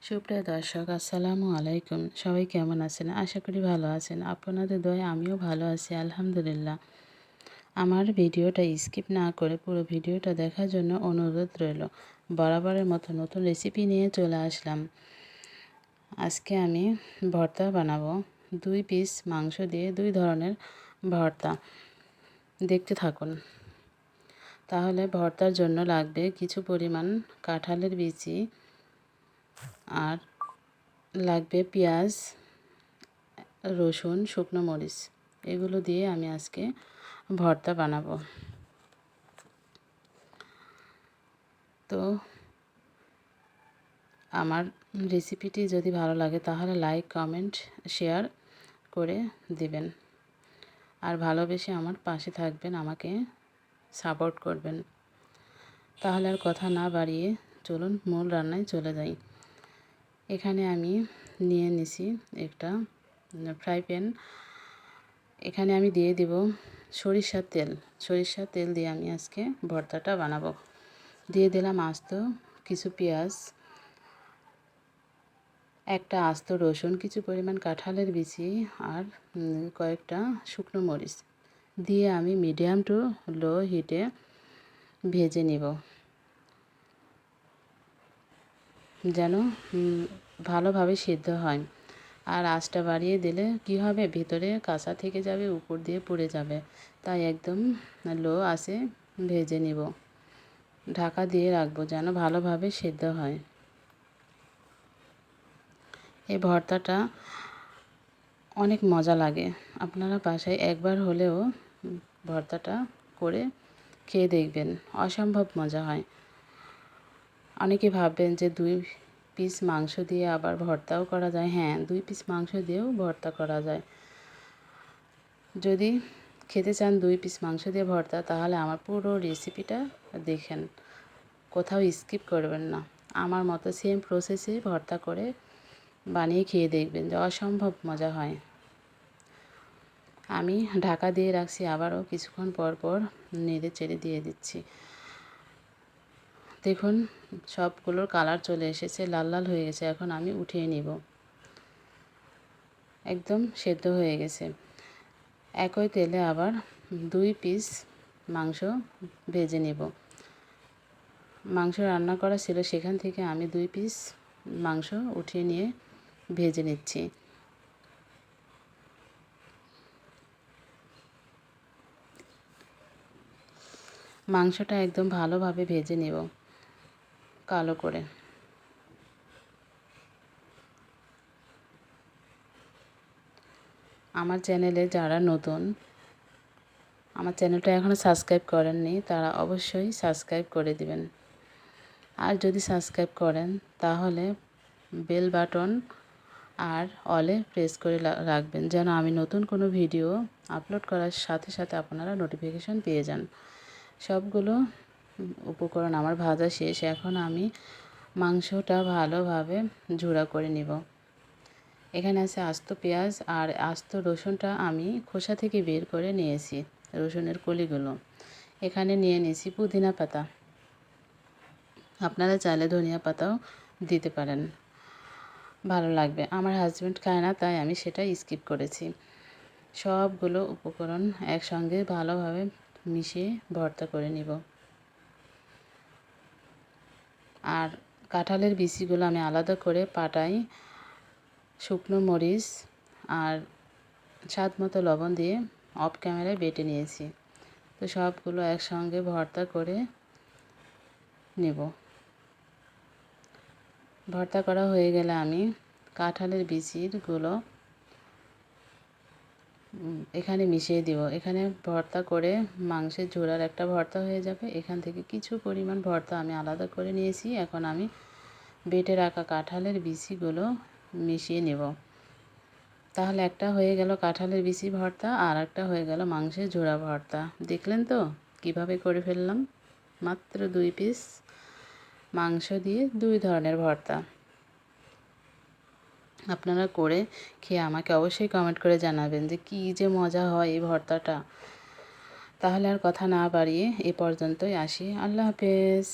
সুপ্রিয় দর্শক, আসসালামু আলাইকুম। সবাই কেমন আছেন? আশা করি ভালো আছেন। আপনাদের দয়ায় আমিও ভালো আছি, আলহামদুলিল্লাহ। আমার ভিডিওটা স্কিপ না করে পুরো ভিডিওটা দেখার জন্য অনুরোধ রইল। বরাবরের মতো নতুন রেসিপি নিয়ে চলে আসলাম। আজকে আমি ভর্তা বানাবো। 2 পিস মাংস দিয়ে 2 ধরনের ভর্তা। দেখতে থাকুন। তাহলে ভর্তার জন্য লাগবে কিছু পরিমাণ কাঁঠালের বিচি, আর লাগবে পেঁয়াজ, রসুন, শুকনো মরিচ। এগুলো দিয়ে আমি আজকে ভর্তা বানাবো। তো আমার রেসিপিটি যদি ভালো লাগে তাহলে লাইক, কমেন্ট, শেয়ার করে দিবেন। আর ভালোবেসে আমার পাশে থাকবেন, আমাকে সাপোর্ট করবেন। তাহলে আর কথা না বাড়িয়ে চলুন মূল রান্নায় চলে যাই। এখানে আমি নিয়ে নিছি একটা ফ্রাই প্যান। এখানে আমি দিয়ে দিব সরিষার তেল। সরিষার তেল দিয়ে আমি আজকে ভর্তাটা বানাবো। দিয়ে দিলাম আস্ত কিছু পেঁয়াজ, একটা আস্ত রসুন, কিছু পরিমাণ কাঁঠালের বিচি, আর কয়েকটা শুকনো মরিচ দিয়ে আমি মিডিয়াম টু লো হিটে ভেজে নিব, যেন ভালোভাবে সিদ্ধ হয়। আর আঁচটা বাড়িয়ে দিলে কী হবে, ভিতরে কাঁচা থেকে যাবে, উপর দিয়ে পুড়ে যাবে। তাই একদম লো আঁচে ভেজে নিব। ঢাকা দিয়ে রাখবো যেন ভালোভাবে সিদ্ধ হয়। এই ভর্তাটা অনেক মজা লাগে। আপনারা বাসায় একবার হলেও ভর্তাটা করে খেয়ে দেখবেন, অসম্ভব মজা হয়। অনেকে ভাববেন যে 2 পিস মাংস দিয়ে আবার ভর্তাও করা যায়। হ্যাঁ, 2 পিস মাংস দিয়েও ভর্তা করা যায়। যদি খেতে চান 2 পিস মাংস দিয়ে ভর্তা, তাহলে আমার পুরো রেসিপিটা দেখেন, কোথাও স্কিপ করবেন না। আমার মতো সেম প্রসেসে ভর্তা করে বানিয়ে খেয়ে দেখবেন যে অসম্ভব মজা হয়। আমি ঢাকা দিয়ে রাখছি, আবারও কিছুক্ষণ পর পর নেড়ে চেড়ে দিয়ে দিচ্ছি। দেখুন সবগুলোর কালার চলে এসেছে, লাল লাল হয়ে গেছে। এখন আমি উঠিয়ে নিব। একদম সেদ্ধ হয়ে গেছে। একই তেলে আবার 2 পিস মাংস ভেজে নেব। মাংস রান্না করা ছিল, সেখান থেকে আমি 2 পিস মাংস উঠিয়ে নিয়ে ভেজে নিচ্ছি। মাংসটা একদম ভালোভাবে ভেজে নেব, কালো করে। আমার চ্যানেলে যারা নতুন, আমার চ্যানেলটা এখনও সাবস্ক্রাইব করেননি, তারা অবশ্যই সাবস্ক্রাইব করে দিবেন। আর যদি সাবস্ক্রাইব করেন তাহলে বেল বাটন আর অলে প্রেস করে রাখবেন, যেন আমি নতুন কোনো ভিডিও আপলোড করার সাথে সাথে আপনারা নোটিফিকেশন পেয়ে যান। সবগুলো উপকরণ আমার ভাজা শেষ। এখন আমি মাংসটা ভালোভাবে ঝুড়া করে নিব। এখানে আছে আস্ত পেঁয়াজ আর আস্ত রসুনটা আমি খোসা থেকে বের করে নিয়েছি, রসুনের কলিগুলো। এখানে নিয়ে নিয়েছি পুদিনা পাতা, আপনারা চাইলে ধনিয়া পাতাও দিতে পারেন, ভালো লাগবে। আমার হাজব্যান্ড খায় না, তাই আমি সেটা স্কিপ করেছি। সবগুলো উপকরণ একসঙ্গে ভালোভাবে মিশিয়ে ভর্তা করে নিব। আর কাঁঠালের বিচিগুলো আমি আলাদা করে পাটায় শুকনো মরিচ আর স্বাদ মতো লবণ দিয়ে অফ ক্যামেরায় বেটে নিয়েছি। তো সবগুলো একসঙ্গে ভর্তা করে নেব। ভর্তা করা হয়ে গেলে আমি কাঁঠালের বিচিগুলো এখানে মিশিয়ে দিব। এখানে ভর্তা করে মাংসের ঝোড়ার একটা ভর্তা হয়ে যাবে। এখান থেকে কিছু পরিমাণ ভর্তা আমি আলাদা করে নিয়েছি। এখন আমি বেটে রাখা কাঁঠালের বিচিগুলো মিশিয়ে নেব। তাহলে একটা হয়ে গেল কাঁঠালের বিচি ভর্তা, আর একটা হয়ে গেল মাংসের ঝোড়া ভর্তা। দেখলেন তো কিভাবে করে ফেললাম? মাত্র 2 পিস মাংস দিয়ে 2 ধরনের ভর্তা। আপনারা করে খেয়ে আমাকে অবশ্যই কমেন্ট করে জানাবেন যে কী যে মজা হয় এই ভর্তাটা। তাহলে আর কথা না বাড়িয়ে এ পর্যন্তই আসি। আল্লাহ হাফেজ।